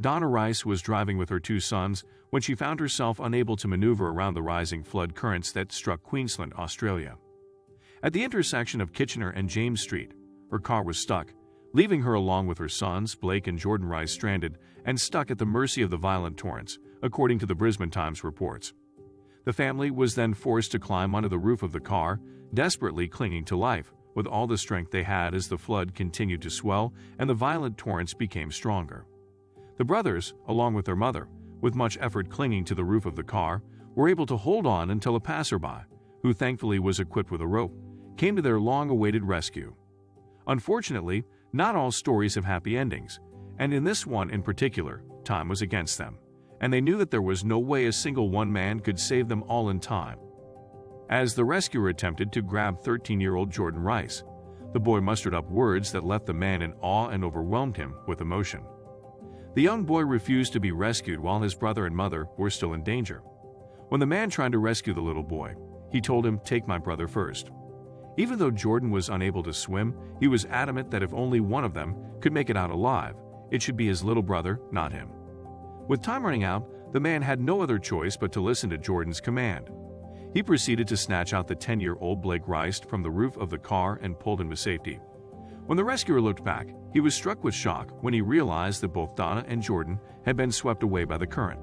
Donna Rice was driving with her two sons when she found herself unable to maneuver around the rising flood currents that struck Queensland, Australia. At the intersection of Kitchener and James Street, her car was stuck, leaving her along with her sons, Blake and Jordan Rice, stranded and stuck at the mercy of the violent torrents, according to the Brisbane Times reports. The family was then forced to climb onto the roof of the car, desperately clinging to life, with all the strength they had as the flood continued to swell and the violent torrents became stronger. The brothers, along with their mother, with much effort clinging to the roof of the car, were able to hold on until a passerby, who thankfully was equipped with a rope, came to their long-awaited rescue. Unfortunately, not all stories have happy endings, and in this one in particular, time was against them, and they knew that there was no way a single one man could save them all in time. As the rescuer attempted to grab 13-year-old Jordan Rice, the boy mustered up words that left the man in awe and overwhelmed him with emotion. The young boy refused to be rescued while his brother and mother were still in danger. When the man tried to rescue the little boy, he told him, "Take my brother first." Even though Jordan was unable to swim, he was adamant that if only one of them could make it out alive, it should be his little brother, not him. With time running out, the man had no other choice but to listen to Jordan's command. He proceeded to snatch out the 10-year-old Blake Rice from the roof of the car and pulled him to safety. When the rescuer looked back, he was struck with shock when he realized that both Donna and Jordan had been swept away by the current.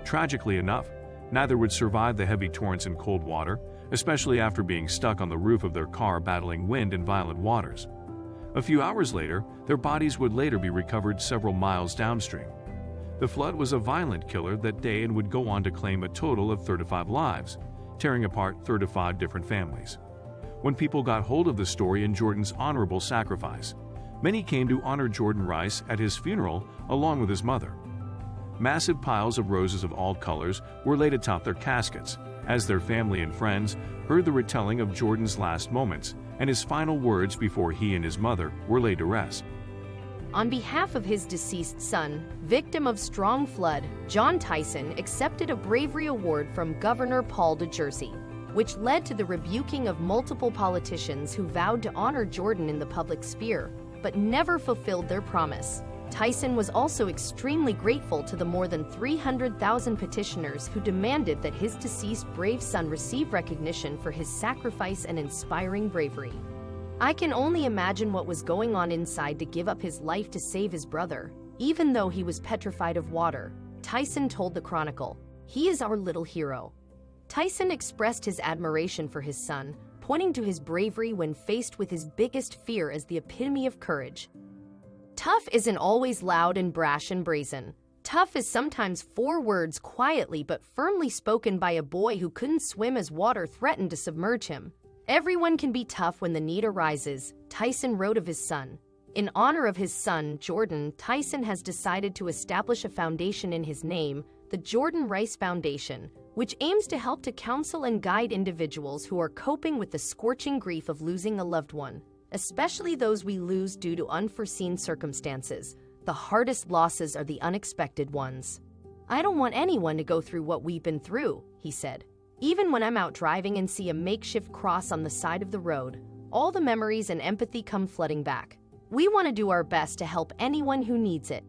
Tragically enough, neither would survive the heavy torrents and cold water, especially after being stuck on the roof of their car battling wind and violent waters. A few hours later, their bodies would later be recovered several miles downstream. The flood was a violent killer that day and would go on to claim a total of 35 lives, tearing apart 35 different families. When people got hold of the story and Jordan's honorable sacrifice, many came to honor Jordan Rice at his funeral along with his mother. Massive piles of roses of all colors were laid atop their caskets as their family and friends heard the retelling of Jordan's last moments and his final words before he and his mother were laid to rest. On behalf of his deceased son, victim of strong flood, John Tyson accepted a bravery award from Governor Paul de Jersey, which led to the rebuking of multiple politicians who vowed to honor Jordan in the public sphere, but never fulfilled their promise. Tyson was also extremely grateful to the more than 300,000 petitioners who demanded that his deceased brave son receive recognition for his sacrifice and inspiring bravery. "I can only imagine what was going on inside to give up his life to save his brother, even though he was petrified of water," Tyson told the Chronicle. "He is our little hero." Tyson expressed his admiration for his son, pointing to his bravery when faced with his biggest fear as the epitome of courage. "Tough isn't always loud and brash and brazen. Tough is sometimes 4 words quietly but firmly spoken by a boy who couldn't swim as water threatened to submerge him. Everyone can be tough when the need arises," Tyson wrote of his son. In honor of his son, Jordan, Tyson has decided to establish a foundation in his name, the Jordan Rice Foundation, which aims to help to counsel and guide individuals who are coping with the scorching grief of losing a loved one, especially those we lose due to unforeseen circumstances. The hardest losses are the unexpected ones. "I don't want anyone to go through what we've been through," he said. "Even when I'm out driving and see a makeshift cross on the side of the road, all the memories and empathy come flooding back. We want to do our best to help anyone who needs it."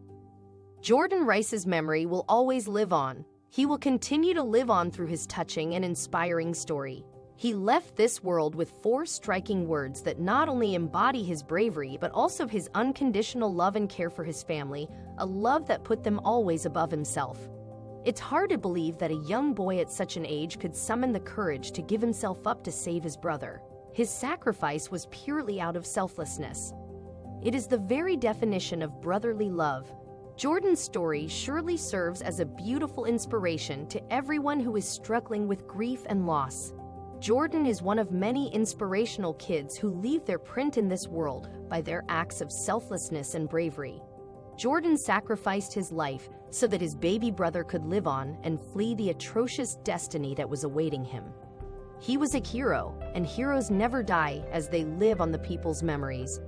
Jordan Rice's memory will always live on. He will continue to live on through his touching and inspiring story. He left this world with 4 striking words that not only embody his bravery but also his unconditional love and care for his family, a love that put them always above himself. It's hard to believe that a young boy at such an age could summon the courage to give himself up to save his brother. His sacrifice was purely out of selflessness. It is the very definition of brotherly love. Jordan's story surely serves as a beautiful inspiration to everyone who is struggling with grief and loss. Jordan is one of many inspirational kids who leave their print in this world by their acts of selflessness and bravery. Jordan sacrificed his life so that his baby brother could live on and flee the atrocious destiny that was awaiting him. He was a hero, and heroes never die as they live on the people's memories.